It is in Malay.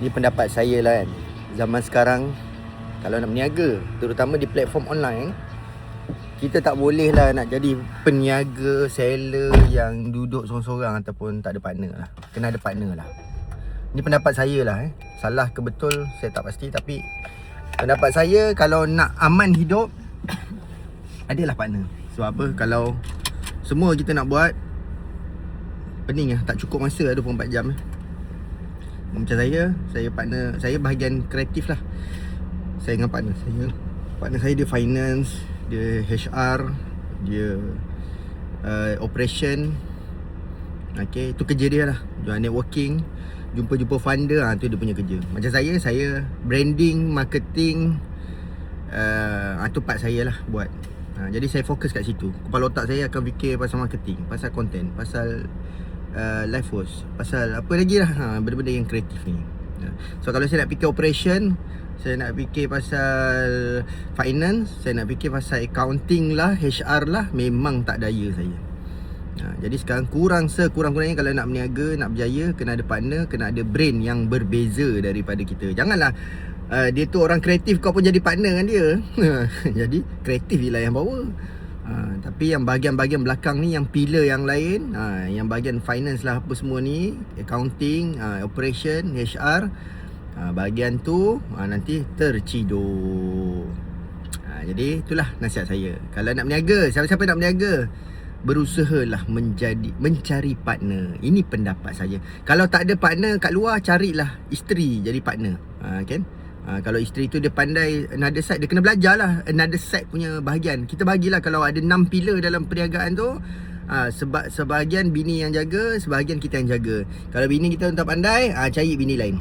Ni pendapat saya lah kan. Zaman sekarang kalau nak berniaga, terutama di platform online, kita tak boleh lah nak jadi peniaga, seller yang duduk sorang-sorang ataupun tak ada partner lah. Kena ada partner lah. Ni pendapat saya lah Salah ke betul saya tak pasti, tapi pendapat saya kalau nak aman hidup adalah partner. Sebab apa? Kalau semua kita nak buat, pening lah, tak cukup masa 24 jam Macam saya partner, saya bahagian kreatif lah. Saya dengan partner saya dia finance, dia HR, dia operation. Okay, tu kerja dia lah. Jual networking, jumpa funder, tu dia punya kerja. Macam saya branding, marketing, tu part saya lah buat. Jadi saya fokus kat situ. Kepala otak saya akan fikir pasal marketing, pasal content, pasal live host, pasal apa lagi lah, benda-benda yang kreatif ni. So kalau saya nak fikir operation, saya nak fikir pasal finance, saya nak fikir pasal accounting lah, HR lah, memang tak daya saya. Jadi sekarang sekurang-kurangnya kalau nak berniaga, nak berjaya, kena ada partner, kena ada brain yang berbeza daripada kita. Janganlah dia tu orang kreatif, kau pun jadi partner dengan dia. Jadi kreatif je lah yang bawa. Tapi yang bahagian-bahagian belakang ni, yang pillar yang lain, yang bahagian finance lah, apa semua ni, accounting, operation, HR, bahagian tu nanti terciduk. Jadi itulah nasihat saya. Kalau nak berniaga, siapa-siapa nak berniaga, berusahalah mencari partner. Ini pendapat saya. Kalau tak ada partner kat luar, carilah isteri jadi partner. Kan? Kalau isteri tu dia pandai another side, dia kena belajar lah another side punya bahagian. Kita bagilah, kalau ada 6 pilar dalam perniagaan tu, sebahagian bini yang jaga, sebahagian kita yang jaga. Kalau bini kita tak pandai, cari bini lain.